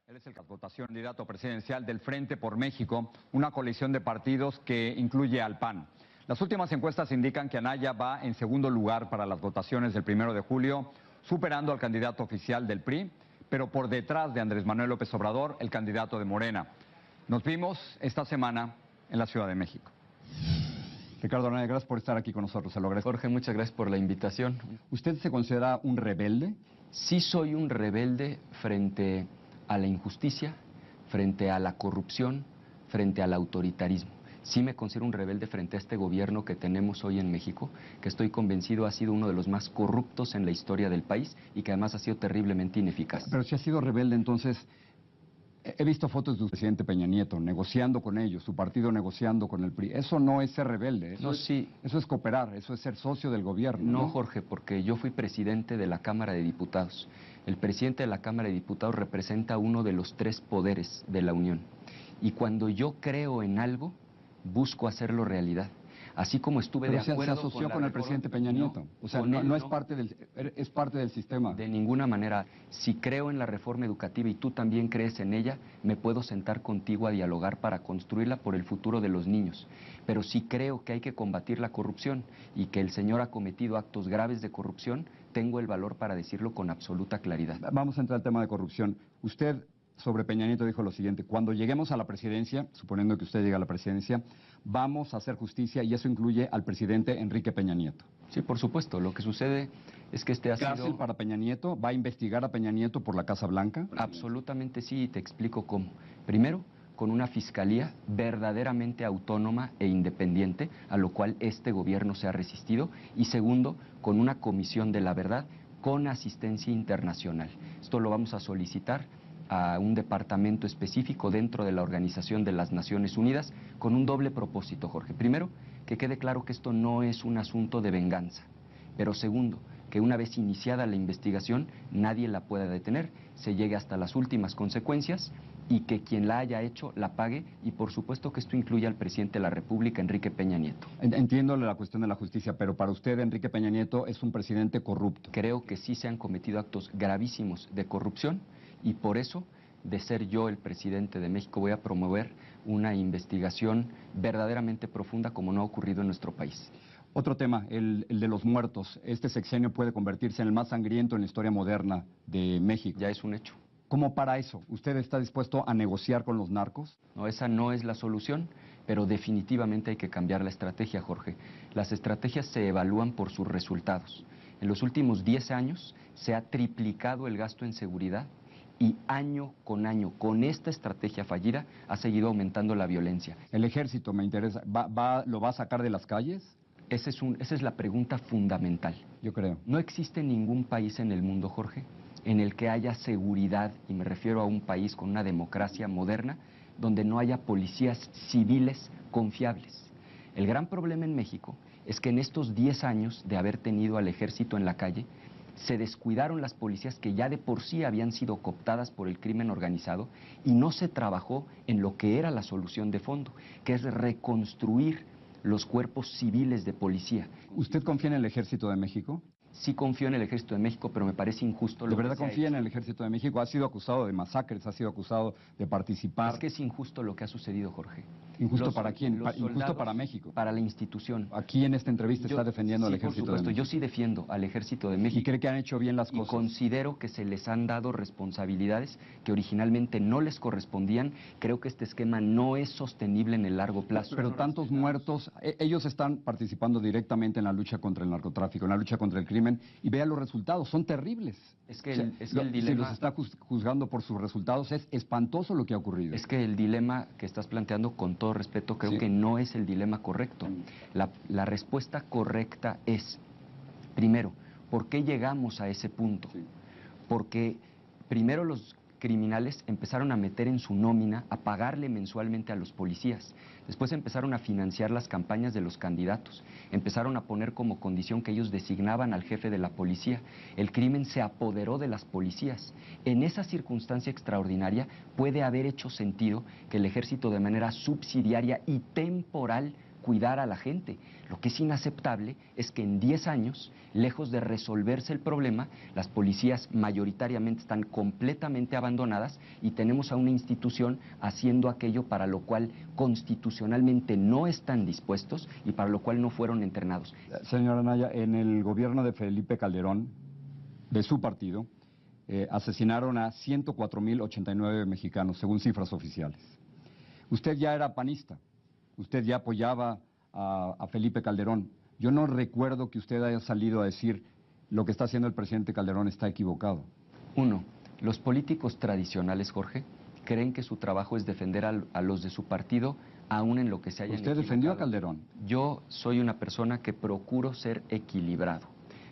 Él es el votación candidato presidencial del Frente por México, una coalición de partidos que incluye al PAN. Las últimas encuestas indican que Anaya va en segundo lugar para las votaciones del 1 de julio, superando al candidato oficial del PRI, pero por detrás de Andrés Manuel López Obrador, el candidato de Morena. Nos vimos esta semana en la Ciudad de México. Ricardo Anaya, gracias por estar aquí con nosotros, se lo agradezco. Jorge, muchas gracias por la invitación. ¿Usted se considera un rebelde? Sí soy un rebelde frente a la injusticia, frente a la corrupción, frente al autoritarismo. Sí me considero un rebelde frente a este gobierno que tenemos hoy en México, que estoy convencido ha sido uno de los más corruptos en la historia del país y que además ha sido terriblemente ineficaz. Pero si ha sido rebelde, entonces, he visto fotos del presidente Peña Nieto negociando con ellos, su partido negociando con el PRI. Eso no es ser rebelde, eso, No, sí. Eso es cooperar, eso es ser socio del gobierno. No, Jorge, porque yo fui presidente de la Cámara de Diputados. El presidente de la Cámara de Diputados representa uno de los tres poderes de la Unión. Y cuando yo creo en algo, busco hacerlo realidad. Así como estuve de acuerdo se asoció con el presidente Peña Nieto. No, o sea, no es parte del sistema. De ninguna manera. Si creo en la reforma educativa y tú también crees en ella, me puedo sentar contigo a dialogar para construirla por el futuro de los niños. Pero si creo que hay que combatir la corrupción y que el señor ha cometido actos graves de corrupción, tengo el valor para decirlo con absoluta claridad. Vamos a entrar al tema de corrupción. Usted sobre Peña Nieto dijo lo siguiente: cuando lleguemos a la presidencia, suponiendo que usted llegue a la presidencia, vamos a hacer justicia, y eso incluye al presidente Enrique Peña Nieto. Sí, por supuesto. Lo que sucede es que este ha sido... ¿Cárcel para Peña Nieto? ¿Va a investigar a Peña Nieto por la Casa Blanca? Absolutamente sí, y te explico cómo. Primero, con una fiscalía verdaderamente autónoma e independiente, a lo cual este gobierno se ha resistido. Y segundo, con una comisión de la verdad con asistencia internacional. Esto lo vamos a solicitar a un departamento específico dentro de la Organización de las Naciones Unidas con un doble propósito, Jorge. Primero, que quede claro que esto no es un asunto de venganza, pero segundo, que una vez iniciada la investigación nadie la pueda detener, se llegue hasta las últimas consecuencias y que quien la haya hecho la pague, y por supuesto que esto incluye al presidente de la República, Enrique Peña Nieto. Entiendo la cuestión de la justicia, pero para usted Enrique Peña Nieto es un presidente corrupto. Creo que sí se han cometido actos gravísimos de corrupción, y por eso, de ser yo el presidente de México, voy a promover una investigación verdaderamente profunda como no ha ocurrido en nuestro país. Otro tema, el de los muertos. Este sexenio puede convertirse en el más sangriento en la historia moderna de México. Ya es un hecho. ¿Cómo para eso? ¿Usted está dispuesto a negociar con los narcos? No, esa no es la solución, pero definitivamente hay que cambiar la estrategia, Jorge. Las estrategias se evalúan por sus resultados. En los últimos 10 años se ha triplicado el gasto en seguridad, y año, con esta estrategia fallida, ha seguido aumentando la violencia. El ejército, me interesa, ¿lo va a sacar de las calles? Esa es la pregunta fundamental. Yo creo. No existe ningún país en el mundo, Jorge, en el que haya seguridad, y me refiero a un país con una democracia moderna, donde no haya policías civiles confiables. El gran problema en México es que en estos 10 años de haber tenido al ejército en la calle, se descuidaron las policías que ya de por sí habían sido cooptadas por el crimen organizado, y no se trabajó en lo que era la solución de fondo, que es reconstruir los cuerpos civiles de policía. ¿Usted confía en el Ejército de México? Sí confío en el Ejército de México, pero me parece injusto lo que se ha hecho. ¿De verdad confía en el Ejército de México? Ha sido acusado de masacres, ha sido acusado de participar. Es que es injusto lo que ha sucedido, Jorge. ¿Injusto para quién? Injusto para México. Para la institución. Aquí en esta entrevista está defendiendo al Ejército de México. Yo sí defiendo al Ejército de México. ¿Y cree que han hecho bien las cosas? Y considero que se les han dado responsabilidades que originalmente no les correspondían. Creo que este esquema no es sostenible en el largo plazo. Pero tantos muertos, ellos están participando directamente en la lucha contra el narcotráfico, en la lucha contra el crimen, y vean los resultados, son terribles. Es que el dilema... Si los está juzgando por sus resultados, es espantoso lo que ha ocurrido. Es que el dilema que estás planteando, con todo respeto, creo que no es el dilema correcto. La respuesta correcta es, primero, ¿por qué llegamos a ese punto? Porque primero los criminales empezaron a meter en su nómina, a pagarle mensualmente a los policías. Después empezaron a financiar las campañas de los candidatos. Empezaron a poner como condición que ellos designaban al jefe de la policía. El crimen se apoderó de las policías. En esa circunstancia extraordinaria puede haber hecho sentido que el ejército, de manera subsidiaria y temporal, cuidar a la gente. Lo que es inaceptable es que en 10 años, lejos de resolverse el problema, las policías mayoritariamente están completamente abandonadas y tenemos a una institución haciendo aquello para lo cual constitucionalmente no están dispuestos y para lo cual no fueron entrenados. Señora Anaya, en el gobierno de Felipe Calderón, de su partido, asesinaron a 104.089 mexicanos, según cifras oficiales. Usted ya era panista, usted ya apoyaba a Felipe Calderón. Yo no recuerdo que usted haya salido a decir lo que está haciendo el presidente Calderón está equivocado. Uno, los políticos tradicionales, Jorge, creen que su trabajo es defender a los de su partido, aún en lo que se hayan Usted equivocado. defendió a Calderón. Yo soy una persona que procuro ser equilibrado.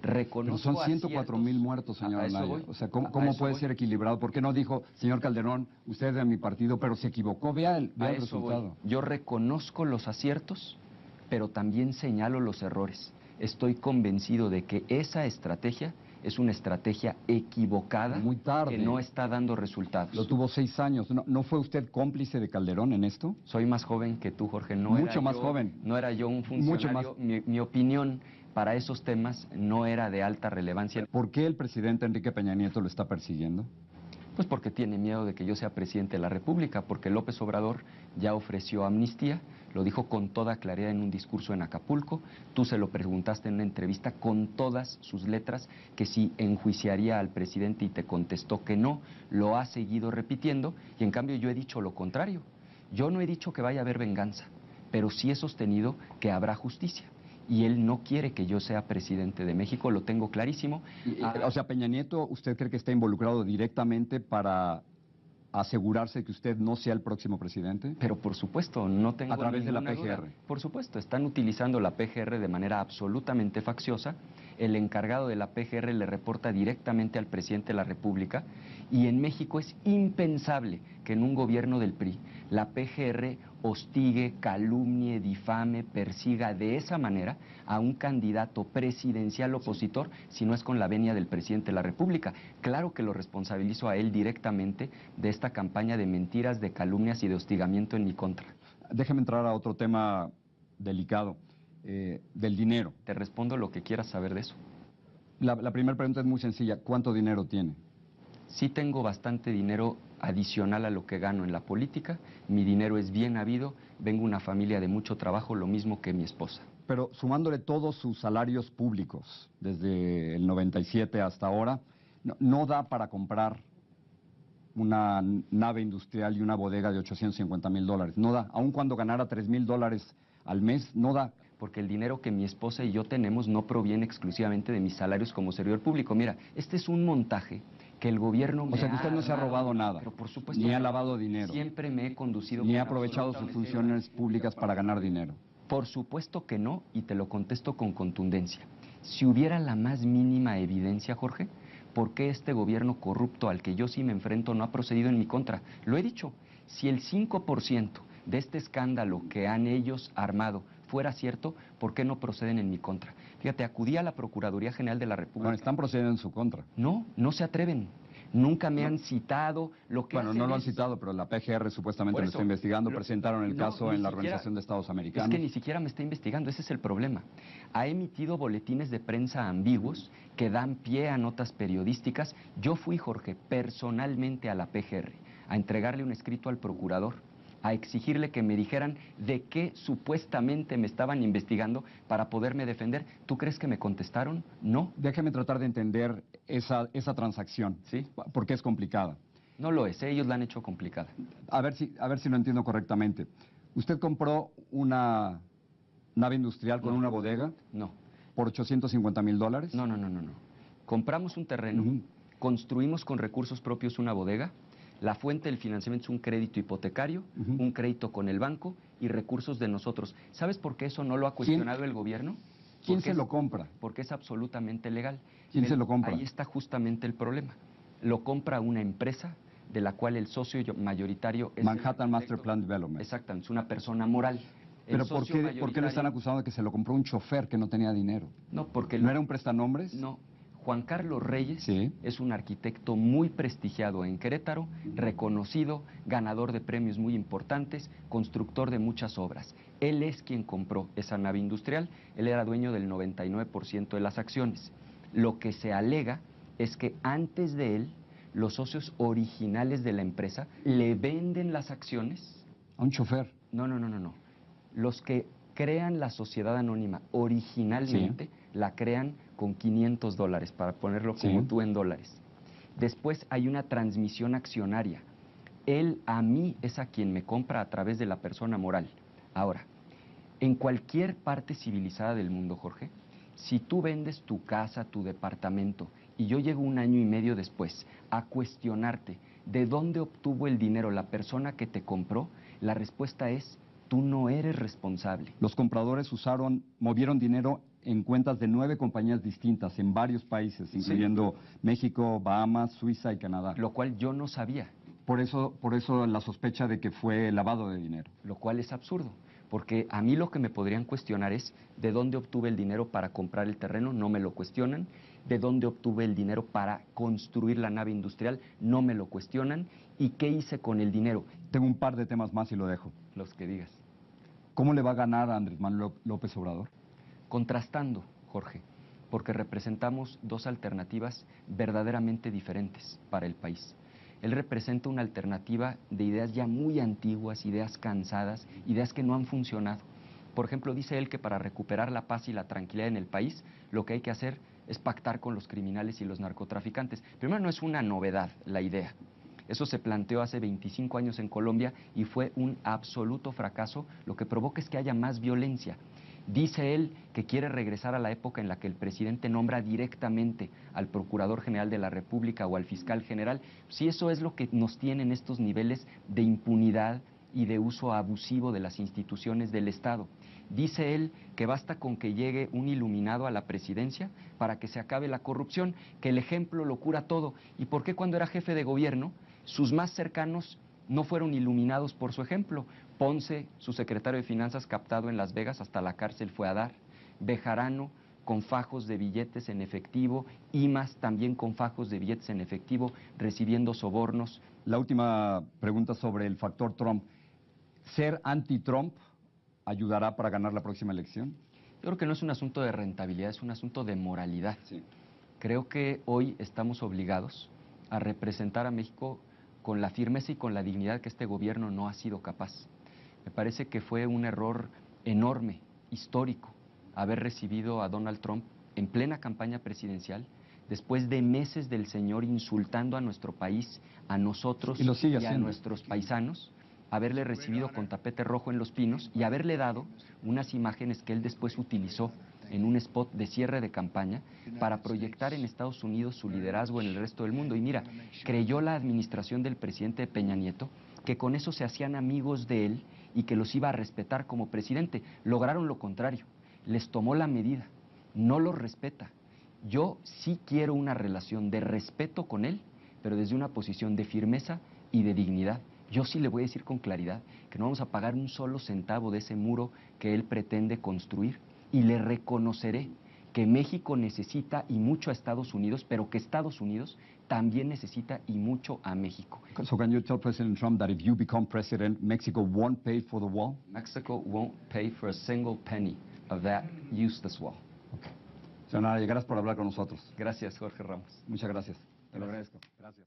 Pero son 104.000 muertos, señor Anaya. O sea, ¿cómo puede ser equilibrado? ¿Por qué no dijo, señor Calderón, usted es de mi partido, pero se equivocó? Vea el resultado. Yo reconozco los aciertos, pero también señalo los errores. Estoy convencido de que esa estrategia es una estrategia equivocada, muy tarde, que no está dando resultados. Lo tuvo 6 años. ¿No fue usted cómplice de Calderón en esto? Soy más joven que tú, Jorge. Mucho más joven. No era yo un funcionario. Mi opinión para esos temas no era de alta relevancia. ¿Por qué el presidente Enrique Peña Nieto lo está persiguiendo? Pues porque tiene miedo de que yo sea presidente de la República, porque López Obrador ya ofreció amnistía, lo dijo con toda claridad en un discurso en Acapulco, tú se lo preguntaste en una entrevista con todas sus letras, que si enjuiciaría al presidente y te contestó que no, lo ha seguido repitiendo, y en cambio yo he dicho lo contrario. Yo no he dicho que vaya a haber venganza, pero sí he sostenido que habrá justicia. Y él no quiere que yo sea presidente de México, lo tengo clarísimo. O sea, Peña Nieto, ¿usted cree que está involucrado directamente para asegurarse que usted no sea el próximo presidente? Pero por supuesto, no tengo a través de la ninguna PGR. duda. Por supuesto, están utilizando la PGR de manera absolutamente facciosa. El encargado de la PGR le reporta directamente al presidente de la República y en México es impensable que en un gobierno del PRI la PGR hostigue, calumnie, difame, persiga de esa manera a un candidato presidencial opositor si no es con la venia del presidente de la República. Claro que lo responsabilizo a él directamente de esta campaña de mentiras, de calumnias y de hostigamiento en mi contra. Déjeme entrar a otro tema delicado, del dinero. Te respondo lo que quieras saber de eso. La primera pregunta es muy sencilla, ¿cuánto dinero tiene? Sí tengo bastante dinero adicional a lo que gano en la política, mi dinero es bien habido, vengo de una familia de mucho trabajo, lo mismo que mi esposa. Pero sumándole todos sus salarios públicos, desde el 97 hasta ahora, no da para comprar una nave industrial y una bodega de $850,000. No da, aun cuando ganara $3,000 al mes, no da. Porque el dinero que mi esposa y yo tenemos no proviene exclusivamente de mis salarios como servidor público. Mira, este es un montaje que el gobierno me O sea que usted no se ha robado nada, pero por supuesto, ni ha lavado dinero, siempre me he conducido ni ha aprovechado sus funciones públicas para ganar dinero. Por supuesto que no, y te lo contesto con contundencia. Si hubiera la más mínima evidencia, Jorge, ¿por qué este gobierno corrupto al que yo sí me enfrento no ha procedido en mi contra? Lo he dicho, si el 5% de este escándalo que han ellos armado fuera cierto, ¿por qué no proceden en mi contra? Fíjate, acudí a la Procuraduría General de la República. Bueno, están procediendo en su contra. No, no se atreven. Nunca me han citado. Bueno, no lo han citado, pero la PGR supuestamente lo está investigando. Presentaron el caso en la Organización de Estados Americanos. Es que ni siquiera me está investigando, ese es el problema. Ha emitido boletines de prensa ambiguos que dan pie a notas periodísticas. Yo fui, Jorge, personalmente a la PGR a entregarle un escrito al procurador, a exigirle que me dijeran de qué supuestamente me estaban investigando para poderme defender. ¿Tú crees que me contestaron? No. Déjeme tratar de entender esa transacción, ¿sí? Porque es complicada. No lo es, ellos la han hecho complicada. A ver si lo entiendo correctamente. ¿Usted compró una nave industrial con una bodega? No. ¿Por $850,000? No. Compramos un terreno, construimos con recursos propios una bodega. La fuente del financiamiento es un crédito hipotecario, un crédito con el banco y recursos de nosotros. ¿Sabes por qué eso no lo ha cuestionado el gobierno? ¿Quién se lo compra? Porque es absolutamente legal. ¿Quién se lo compra? Ahí está justamente el problema. Lo compra una empresa de la cual el socio mayoritario es Manhattan Master Plan Development. Exactamente, es una persona moral. ¿Pero por qué lo están acusando de que se lo compró un chofer que no tenía dinero? No, porque... ¿No era un prestanombres? No. Juan Carlos Reyes Sí. es un arquitecto muy prestigiado en Querétaro, reconocido, ganador de premios muy importantes, constructor de muchas obras. Él es quien compró esa nave industrial, él era dueño del 99% de las acciones. Lo que se alega es que antes de él, los socios originales de la empresa le venden las acciones. A un chofer. No. Los que crean la sociedad anónima originalmente la crean con $500, para ponerlo como tú en dólares. Después hay una transmisión accionaria. Él a mí es a quien me compra a través de la persona moral. Ahora, en cualquier parte civilizada del mundo, Jorge, si tú vendes tu casa, tu departamento, y yo llego 1 año y medio después a cuestionarte de dónde obtuvo el dinero la persona que te compró, la respuesta es: tú no eres responsable. Los compradores movieron dinero en cuentas de 9 compañías distintas en varios países, incluyendo México, Bahamas, Suiza y Canadá. Lo cual yo no sabía. Por eso la sospecha de que fue lavado de dinero. Lo cual es absurdo, porque a mí lo que me podrían cuestionar es de dónde obtuve el dinero para comprar el terreno, no me lo cuestionan. De dónde obtuve el dinero para construir la nave industrial, no me lo cuestionan. ¿Y qué hice con el dinero? Tengo un par de temas más y lo dejo. Los que digas. ¿Cómo le va a ganar a Andrés Manuel López Obrador? Contrastando, Jorge, porque representamos dos alternativas verdaderamente diferentes para el país. Él representa una alternativa de ideas ya muy antiguas, ideas cansadas, ideas que no han funcionado. Por ejemplo, dice él que para recuperar la paz y la tranquilidad en el país, lo que hay que hacer es pactar con los criminales y los narcotraficantes. Primero, no es una novedad la idea. Eso se planteó hace 25 años en Colombia y fue un absoluto fracaso. Lo que provoca es que haya más violencia. Dice él que quiere regresar a la época en la que el presidente nombra directamente al Procurador General de la República o al Fiscal General. Si eso es lo que nos tiene en estos niveles de impunidad y de uso abusivo de las instituciones del Estado. Dice él que basta con que llegue un iluminado a la presidencia para que se acabe la corrupción, que el ejemplo lo cura todo. ¿Y por qué cuando era jefe de gobierno sus más cercanos no fueron iluminados por su ejemplo? Ponce, su secretario de Finanzas, captado en Las Vegas, hasta la cárcel fue a dar. Bejarano, con fajos de billetes en efectivo. Imas, también con fajos de billetes en efectivo, recibiendo sobornos. La última pregunta sobre el factor Trump. ¿Ser anti-Trump ayudará para ganar la próxima elección? Yo creo que no es un asunto de rentabilidad, es un asunto de moralidad. Sí. Creo que hoy estamos obligados a representar a México con la firmeza y con la dignidad que este gobierno no ha sido capaz. Me parece que fue un error enorme, histórico, haber recibido a Donald Trump en plena campaña presidencial, después de meses del señor insultando a nuestro país, a nosotros y a nuestros paisanos, haberle recibido con tapete rojo en Los Pinos y haberle dado unas imágenes que él después utilizó en un spot de cierre de campaña para proyectar en Estados Unidos su liderazgo en el resto del mundo. Y mira, creyó la administración del presidente Peña Nieto que con eso se hacían amigos de él y que los iba a respetar como presidente. Lograron lo contrario, les tomó la medida, no los respeta. Yo sí quiero una relación de respeto con él, pero desde una posición de firmeza y de dignidad. Yo sí le voy a decir con claridad que no vamos a pagar un solo centavo de ese muro que él pretende construir, y le reconoceré que México necesita y mucho a Estados Unidos, pero que Estados Unidos también necesita y mucho a México. So can you tell President Trump that if you become president, Mexico won't pay for the wall? Mexico won't pay for a single penny of that useless wall. Okay. Señor Anaya, gracias por hablar con nosotros. Gracias, Jorge Ramos. Muchas gracias. Te lo agradezco. Gracias.